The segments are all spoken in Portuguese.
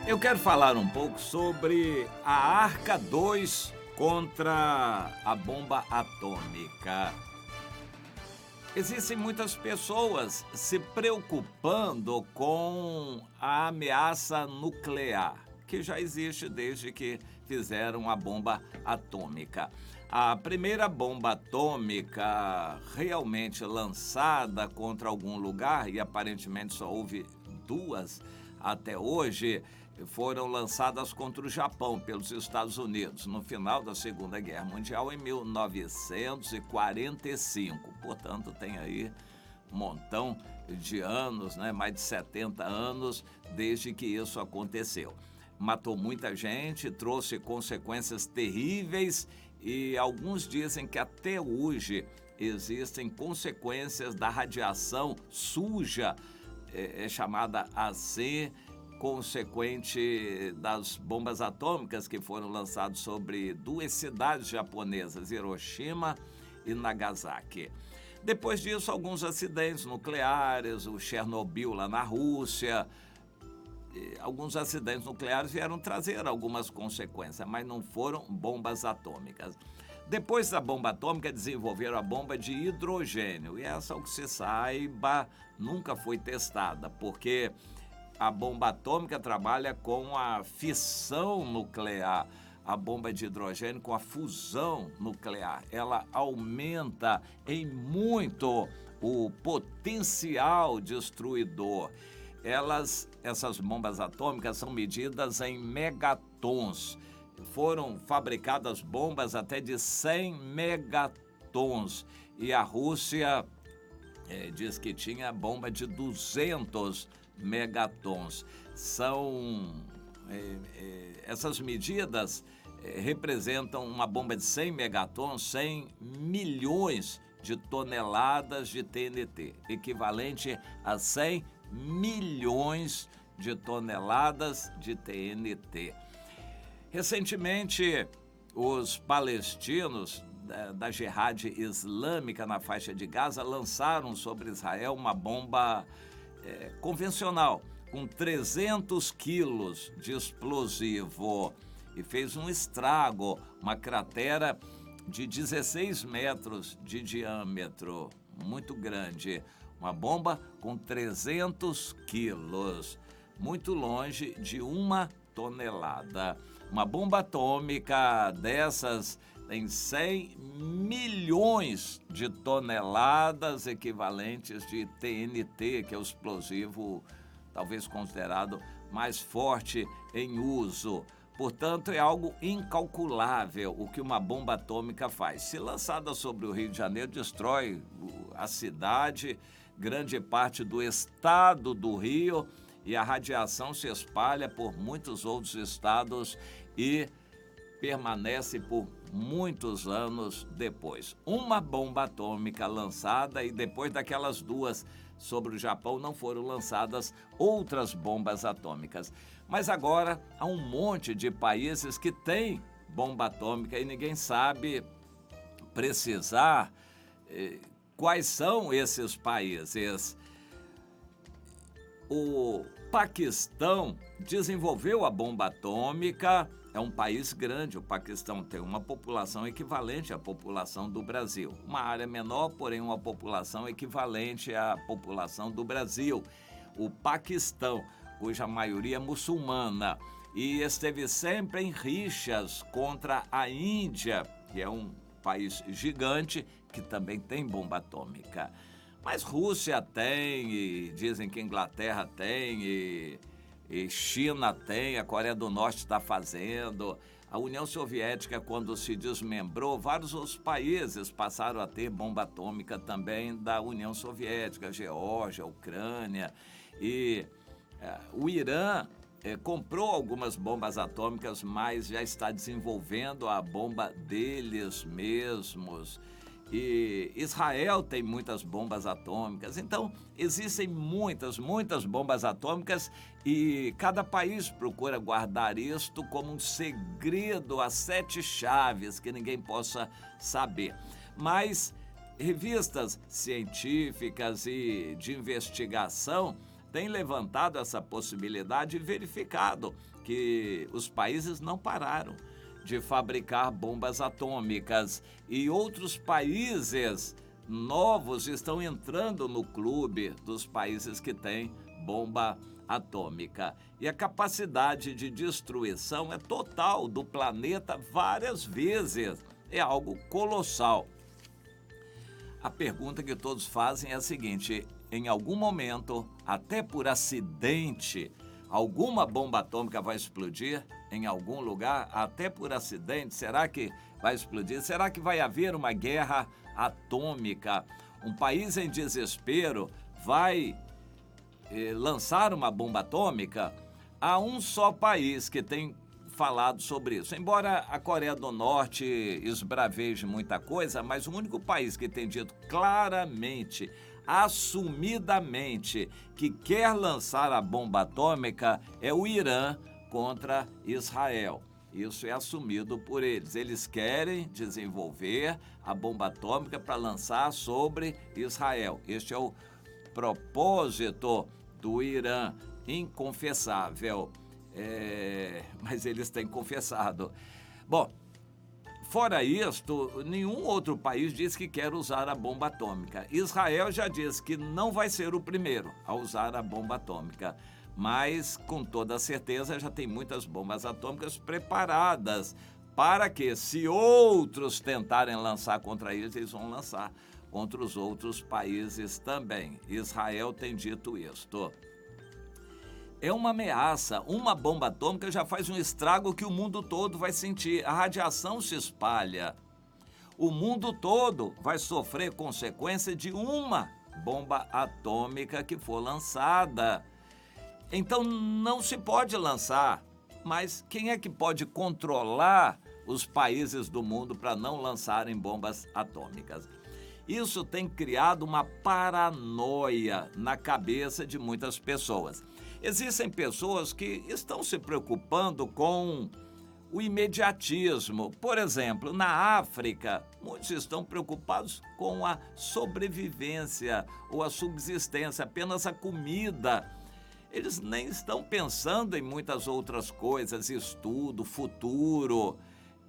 Eu quero falar um pouco sobre a Arca 2 contra a bomba atômica. Existem muitas pessoas se preocupando com a ameaça nuclear, que já existe desde que fizeram a bomba atômica. A primeira bomba atômica realmente lançada contra algum lugar, e aparentemente só houve duas até hoje, foram lançadas contra o Japão pelos Estados Unidos no final da Segunda Guerra Mundial, em 1945. Portanto, tem aí um montão de anos, mais de 70 anos desde que isso aconteceu. Matou muita gente, trouxe consequências terríveis e alguns dizem que até hoje existem consequências da radiação suja, chamada AC, consequente das bombas atômicas que foram lançadas sobre duas cidades japonesas, Hiroshima e Nagasaki. Depois disso, alguns acidentes nucleares, o Chernobyl lá na Rússia. Alguns acidentes nucleares vieram trazer algumas consequências, mas não foram bombas atômicas. Depois da bomba atômica, desenvolveram a bomba de hidrogênio. E essa, ao que se saiba, nunca foi testada, porque a bomba atômica trabalha com a fissão nuclear. A bomba de hidrogênio com a fusão nuclear. Ela aumenta em muito o potencial destruidor. Essas bombas atômicas são medidas em megatons. Foram fabricadas bombas até de 100 megatons. E a Rússia diz que tinha bomba de 200 megatons. Essas medidas representam uma bomba de 100 megatons, 100 milhões de toneladas de TNT, equivalente a 100 milhões de toneladas de TNT. Recentemente, os palestinos da Jihad Islâmica na faixa de Gaza lançaram sobre Israel uma bomba convencional, com 300 quilos de explosivo, e fez um estrago, uma cratera de 16 metros de diâmetro, muito grande. Uma bomba com 300 quilos, muito longe de 1 tonelada. Uma bomba atômica dessas tem 100 milhões de toneladas equivalentes de TNT, que é o explosivo talvez considerado mais forte em uso. Portanto, é algo incalculável o que uma bomba atômica faz. Se lançada sobre o Rio de Janeiro, destrói a cidade, grande parte do estado do Rio, e a radiação se espalha por muitos outros estados e permanece por muitos anos depois. Uma bomba atômica lançada, e depois daquelas duas sobre o Japão não foram lançadas outras bombas atômicas. Mas agora há um monte de países que têm bomba atômica e ninguém sabe precisar quais são esses países. O Paquistão desenvolveu a bomba atômica. É um país grande. O Paquistão tem uma população equivalente à população do Brasil. Uma área menor, porém uma população equivalente à população do Brasil. O Paquistão, cuja maioria é muçulmana, e esteve sempre em rixas contra a Índia, que é um país gigante que também tem bomba atômica. Mas Rússia tem, e dizem que Inglaterra tem, e China tem, a Coreia do Norte está fazendo. A União Soviética, quando se desmembrou, vários outros países passaram a ter bomba atômica também da União Soviética, Geórgia, Ucrânia. E o Irã comprou algumas bombas atômicas, mas já está desenvolvendo a bomba deles mesmos. E Israel tem muitas bombas atômicas. Então, existem muitas bombas atômicas, e cada país procura guardar isto como um segredo a 7 chaves que ninguém possa saber. Mas revistas científicas e de investigação tem levantado essa possibilidade e verificado que os países não pararam de fabricar bombas atômicas e outros países novos estão entrando no clube dos países que têm bomba atômica. E a capacidade de destruição é total do planeta várias vezes. É algo colossal. A pergunta que todos fazem é a seguinte: em algum momento, até por acidente, alguma bomba atômica vai explodir em algum lugar, até por acidente? Será que vai explodir? Será que vai haver uma guerra atômica? Um país em desespero vai lançar uma bomba atômica? Há um só país que tem falado sobre isso. Embora a Coreia do Norte esbraveje muita coisa, mas o único país que tem dito claramente, assumidamente, que quer lançar a bomba atômica é o Irã contra Israel. Isso é assumido por eles. Eles querem desenvolver a bomba atômica para lançar sobre Israel. Este é o propósito do Irã, inconfessável. Mas eles têm confessado. Bom, fora isto, nenhum outro país diz que quer usar a bomba atômica. Israel já diz que não vai ser o primeiro a usar a bomba atômica, mas com toda certeza já tem muitas bombas atômicas preparadas para que, se outros tentarem lançar contra eles, eles vão lançar contra os outros países também. Israel tem dito isto. É uma ameaça. Uma bomba atômica já faz um estrago que o mundo todo vai sentir. A radiação se espalha. O mundo todo vai sofrer consequência de uma bomba atômica que for lançada. Então não se pode lançar. Mas quem é que pode controlar os países do mundo para não lançarem bombas atômicas? Isso tem criado uma paranoia na cabeça de muitas pessoas. Existem pessoas que estão se preocupando com o imediatismo. Por exemplo, na África, muitos estão preocupados com a sobrevivência ou a subsistência, apenas a comida. Eles nem estão pensando em muitas outras coisas, estudo, futuro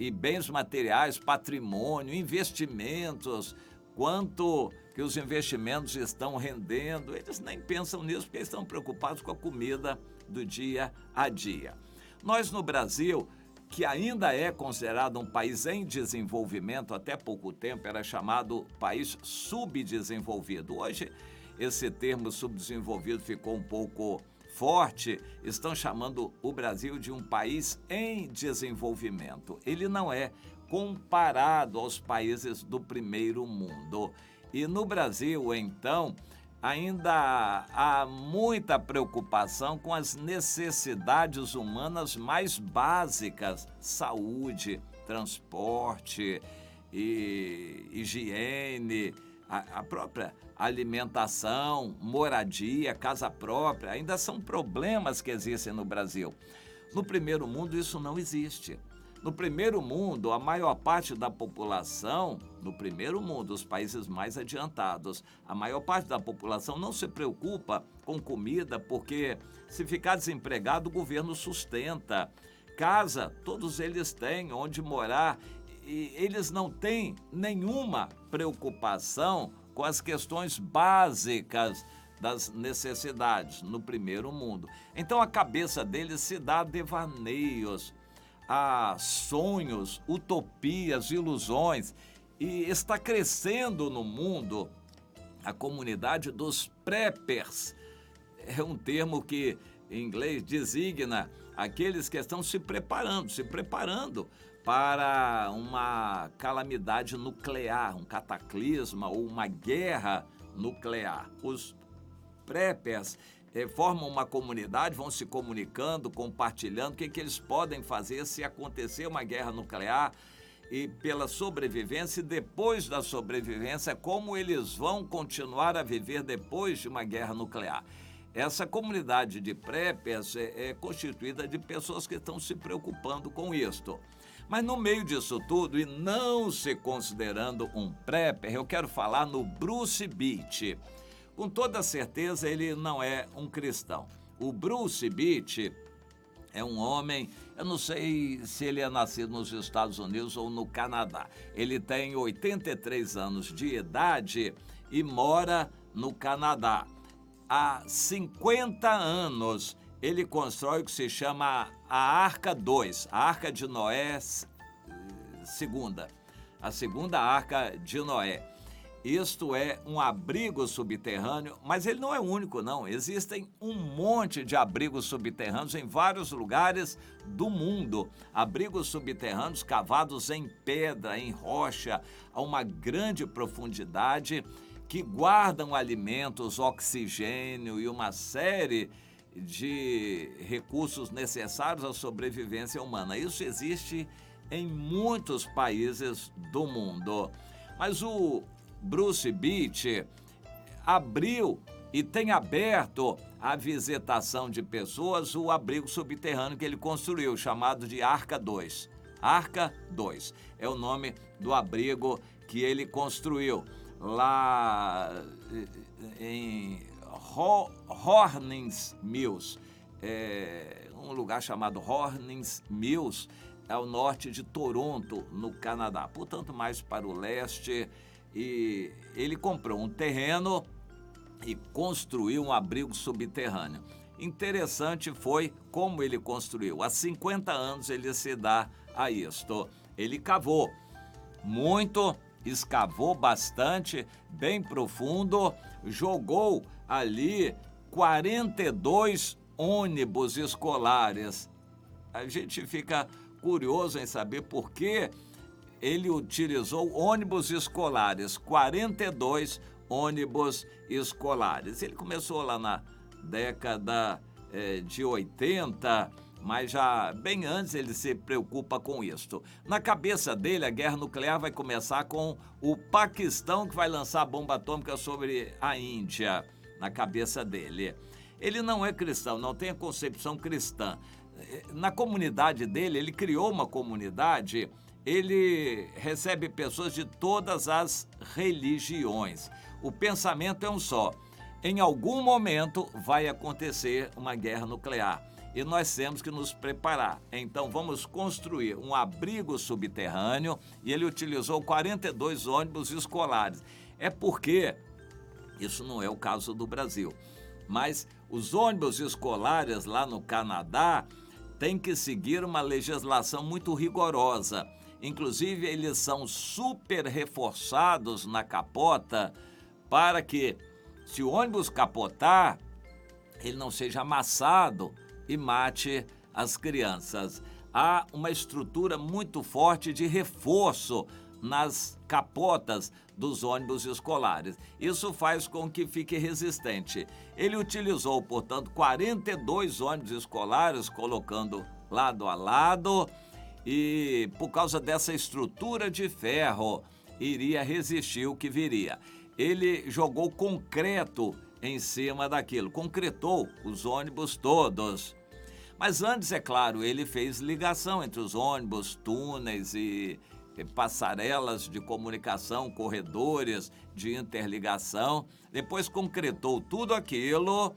e bens materiais, patrimônio, investimentos, quanto que os investimentos estão rendendo. Eles nem pensam nisso porque estão preocupados com a comida do dia a dia. Nós no Brasil, que ainda é considerado um país em desenvolvimento, até pouco tempo era chamado país subdesenvolvido. Hoje esse termo subdesenvolvido ficou um pouco forte, estão chamando o Brasil de um país em desenvolvimento. Ele não é comparado aos países do primeiro mundo. E no Brasil, então, ainda há muita preocupação com as necessidades humanas mais básicas: saúde, transporte, higiene, a própria alimentação, moradia, casa própria. Ainda são problemas que existem no Brasil. No primeiro mundo isso não existe. No primeiro mundo, a maior parte da população, no primeiro mundo, os países mais adiantados, a maior parte da população não se preocupa com comida, porque se ficar desempregado, o governo sustenta. Casa, todos eles têm onde morar e eles não têm nenhuma preocupação com as questões básicas das necessidades no primeiro mundo. Então a cabeça deles se dá a devaneios, a sonhos, utopias, ilusões, e está crescendo no mundo a comunidade dos preppers. É um termo que em inglês designa aqueles que estão se preparando para uma calamidade nuclear, um cataclisma ou uma guerra nuclear. Os preppers formam uma comunidade, vão se comunicando, compartilhando o que eles podem fazer se acontecer uma guerra nuclear e pela sobrevivência, e depois da sobrevivência, como eles vão continuar a viver depois de uma guerra nuclear. Essa comunidade de preppers é constituída de pessoas que estão se preocupando com isto. Mas no meio disso tudo, e não se considerando um prepper, eu quero falar no Bruce Beach. Com toda certeza, ele não é um cristão. O Bruce Beach é um homem, eu não sei se ele é nascido nos Estados Unidos ou no Canadá. Ele tem 83 anos de idade e mora no Canadá. Há 50 anos ele constrói o que se chama a Arca 2, a Arca de Noé segunda, a segunda Arca de Noé. Isto é um abrigo subterrâneo, mas ele não é o único, não. Existem um monte de abrigos subterrâneos em vários lugares do mundo. Abrigos subterrâneos cavados em pedra, em rocha, a uma grande profundidade, que guardam alimentos, oxigênio e uma série de recursos necessários à sobrevivência humana. Isso existe em muitos países do mundo. Mas o Bruce Beach abriu e tem aberto à visitação de pessoas o abrigo subterrâneo que ele construiu, chamado de Arca 2. Arca 2 é o nome do abrigo que ele construiu lá em Hornings Mills, um lugar chamado Hornings Mills, ao norte de Toronto, no Canadá, portanto mais para o leste. E ele comprou um terreno e construiu um abrigo subterrâneo. Interessante foi como ele construiu. Há 50 anos ele se dá a isto. Ele cavou muito, escavou bastante, bem profundo, jogou ali 42 ônibus escolares. A gente fica curioso em saber por que ele utilizou ônibus escolares, 42 ônibus escolares. Ele começou lá na década de 80, mas já bem antes ele se preocupa com isso. Na cabeça dele, a guerra nuclear vai começar com o Paquistão, que vai lançar a bomba atômica sobre a Índia, na cabeça dele. Ele não é cristão, não tem a concepção cristã. Na comunidade dele, ele criou uma comunidade. Ele recebe pessoas de todas as religiões. O pensamento é um só. Em algum momento vai acontecer uma guerra nuclear e nós temos que nos preparar. Então vamos construir um abrigo subterrâneo e ele utilizou 42 ônibus escolares. É porque, isso não é o caso do Brasil, mas os ônibus escolares lá no Canadá têm que seguir uma legislação muito rigorosa. Inclusive, eles são super reforçados na capota para que, se o ônibus capotar, ele não seja amassado e mate as crianças. Há uma estrutura muito forte de reforço nas capotas dos ônibus escolares. Isso faz com que fique resistente. Ele utilizou, portanto, 42 ônibus escolares, colocando lado a lado, e por causa dessa estrutura de ferro, iria resistir o que viria. Ele jogou concreto em cima daquilo, concretou os ônibus todos. Mas antes, é claro, ele fez ligação entre os ônibus, túneis e passarelas de comunicação, corredores de interligação. Depois concretou tudo aquilo,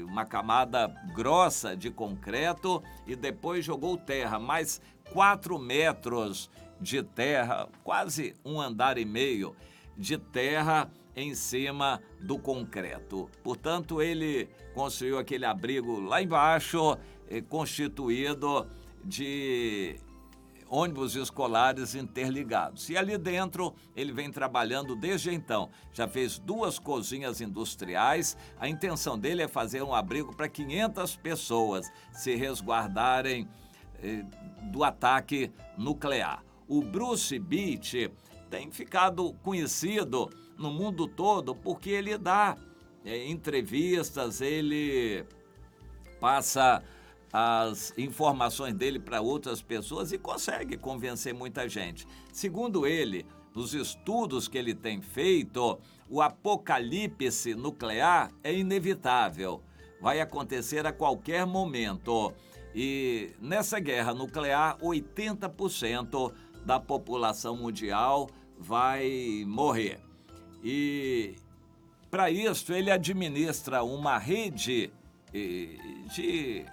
uma camada grossa de concreto, e depois jogou terra, mais 4 metros de terra, quase um andar e meio de terra em cima do concreto. Portanto, ele construiu aquele abrigo lá embaixo, constituído de ônibus escolares interligados. E ali dentro ele vem trabalhando desde então. Já fez 2 cozinhas industriais. A intenção dele é fazer um abrigo para 500 pessoas se resguardarem do ataque nuclear. O Bruce Beach tem ficado conhecido no mundo todo porque ele dá entrevistas, ele passa as informações dele para outras pessoas e consegue convencer muita gente. Segundo ele, nos estudos que ele tem feito, o apocalipse nuclear é inevitável, vai acontecer a qualquer momento. E nessa guerra nuclear, 80% da população mundial vai morrer. E Para isso, ele administra uma rede de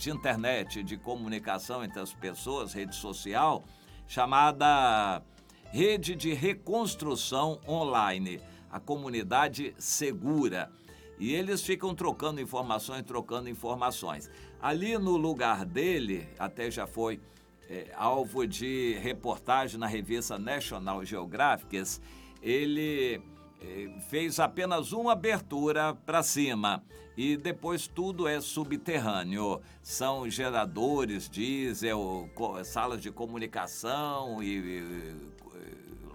internet, de comunicação entre as pessoas, rede social, chamada Rede de Reconstrução Online, a Comunidade Segura. E eles ficam trocando informações. Ali no lugar dele, até já foi alvo de reportagem na revista National Geographic, ele fez apenas uma abertura para cima e depois tudo é subterrâneo. São geradores, diesel, salas de comunicação e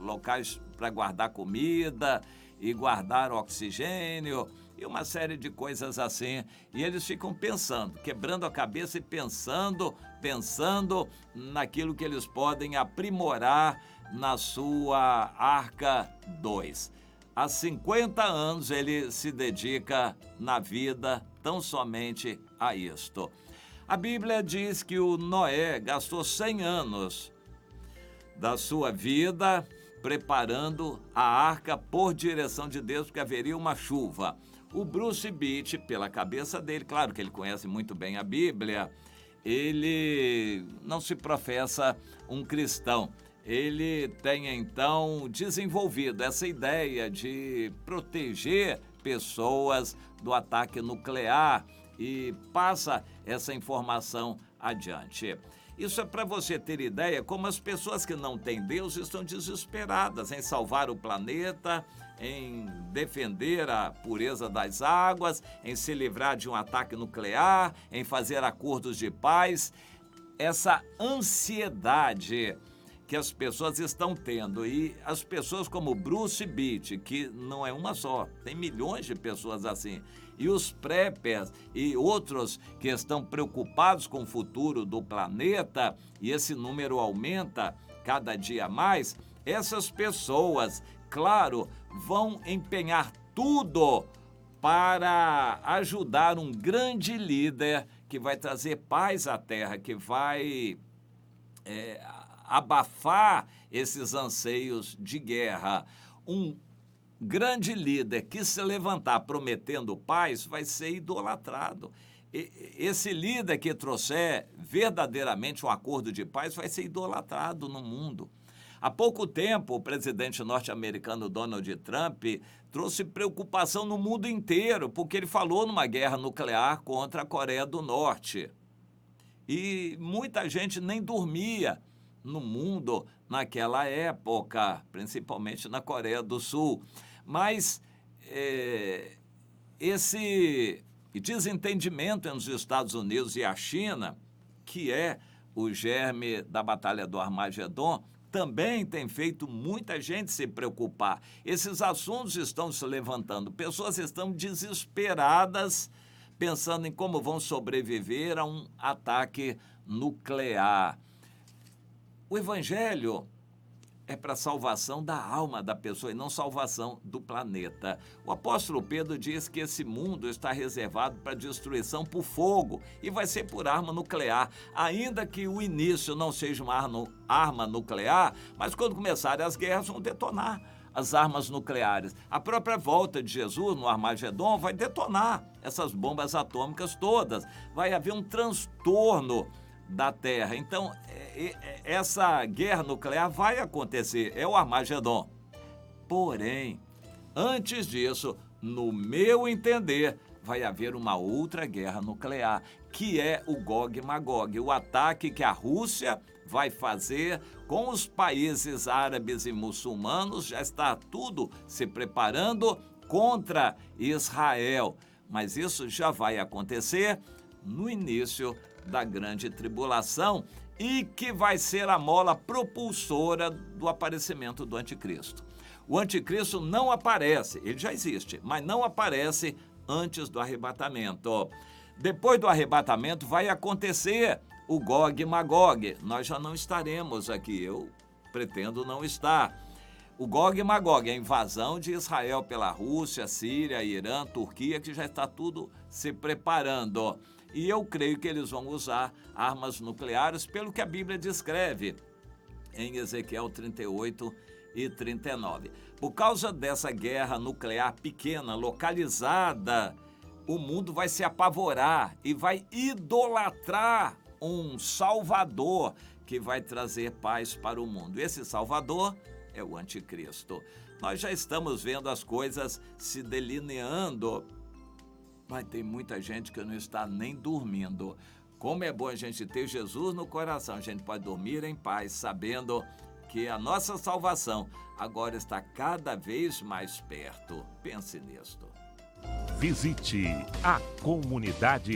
locais para guardar comida e guardar oxigênio e uma série de coisas assim. E eles ficam pensando, quebrando a cabeça e pensando naquilo que eles podem aprimorar na sua Arca 2. Há 50 anos ele se dedica na vida tão somente a isto. A Bíblia diz que o Noé gastou 100 anos da sua vida preparando a arca por direção de Deus, porque haveria uma chuva. O Bruce Beach, pela cabeça dele, claro que ele conhece muito bem a Bíblia, ele não se professa um cristão. Ele tem, então, desenvolvido essa ideia de proteger pessoas do ataque nuclear e passa essa informação adiante. Isso é para você ter ideia como as pessoas que não têm Deus estão desesperadas em salvar o planeta, em defender a pureza das águas, em se livrar de um ataque nuclear, em fazer acordos de paz. Essa ansiedade que as pessoas estão tendo, e as pessoas como Bruce Beach, que não é uma só, tem milhões de pessoas assim, e os preppers e outros que estão preocupados com o futuro do planeta, e esse número aumenta cada dia mais, essas pessoas, claro, vão empenhar tudo para ajudar um grande líder que vai trazer paz à Terra, que vai abafar esses anseios de guerra. Um grande líder que se levantar prometendo paz vai ser idolatrado. Esse líder que trouxer verdadeiramente um acordo de paz vai ser idolatrado no mundo. Há pouco tempo, o presidente norte-americano Donald Trump trouxe preocupação no mundo inteiro, porque ele falou numa guerra nuclear contra a Coreia do Norte. E muita gente nem dormia no mundo naquela época, principalmente na Coreia do Sul. Mas esse desentendimento entre os Estados Unidos e a China, que é o germe da Batalha do Armagedon, também tem feito muita gente se preocupar. Esses assuntos estão se levantando, pessoas estão desesperadas pensando em como vão sobreviver a um ataque nuclear. O Evangelho é para a salvação da alma da pessoa e não salvação do planeta. O apóstolo Pedro diz que esse mundo está reservado para destruição por fogo e vai ser por arma nuclear, ainda que o início não seja uma arma nuclear, mas quando começarem as guerras vão detonar as armas nucleares. A própria volta de Jesus no Armagedon vai detonar essas bombas atômicas todas. Vai haver um transtorno da Terra. Então, essa guerra nuclear vai acontecer, é o Armagedon. Porém, antes disso, no meu entender, vai haver uma outra guerra nuclear, que é o Gog e Magog, o ataque que a Rússia vai fazer com os países árabes e muçulmanos, já está tudo se preparando contra Israel. Mas isso já vai acontecer no início da grande tribulação e que vai ser a mola propulsora do aparecimento do anticristo. O anticristo não aparece, ele já existe, mas não aparece antes do arrebatamento. Depois do arrebatamento vai acontecer o Gog e Magog. Nós já não estaremos aqui, eu pretendo não estar. O Gog e Magog, a invasão de Israel pela Rússia, Síria, Irã, Turquia, que já está tudo se preparando. E eu creio que eles vão usar armas nucleares, pelo que a Bíblia descreve em Ezequiel 38 1939. Por causa dessa guerra nuclear pequena, localizada, o mundo vai se apavorar e vai idolatrar um Salvador que vai trazer paz para o mundo. Esse Salvador é o Anticristo. Nós já estamos vendo as coisas se delineando, mas tem muita gente que não está nem dormindo. Como é bom a gente ter Jesus no coração, a gente pode dormir em paz, sabendo que a nossa salvação agora está cada vez mais perto. Pense nisto. Visite a comunidade